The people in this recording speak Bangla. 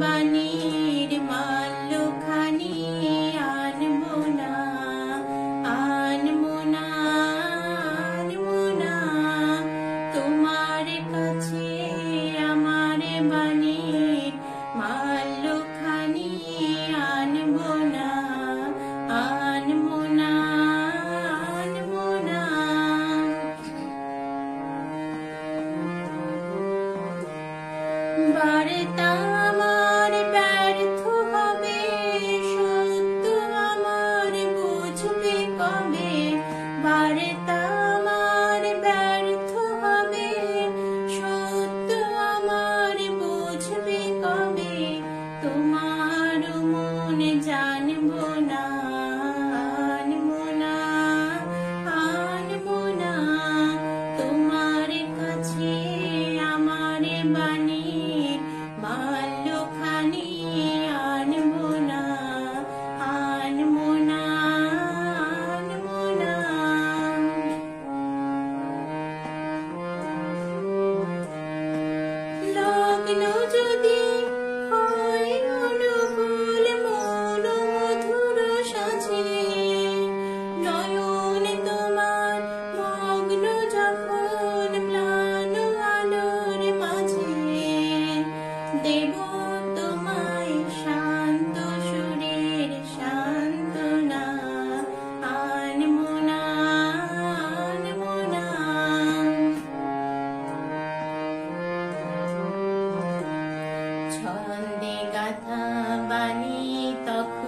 বাণীর মাল্যখানি আনবো না, আনবো না, আনবো না। তোমার কাছে আমার বাণীর মাল্যখানি আনবো না, আনবো না, আনবো না। বার্তা আমার ব্যর্থ হবে, সত্য আমার বুঝবে কবে। বার্তা আমার ব্যর্থ হবে, সত্য আমার বুঝবে কবে। তোমার মন জানবো না, আনবো না, আনবো না। তোমার কাছে আমার বাণীর মাল্যখানি আনবো না, আনবো না, আনবো না। লগ্ন যদি হয় অনুকূল মন মধুর সাজে, নয়ন তোমার মগ্ন যখন ম্লান আলোর মাঝে, দেব তোমায় শান্ত সুরের সান্ত্বনা, আনবো না, আনবো না। ছন্দে গাথা বাণী তখন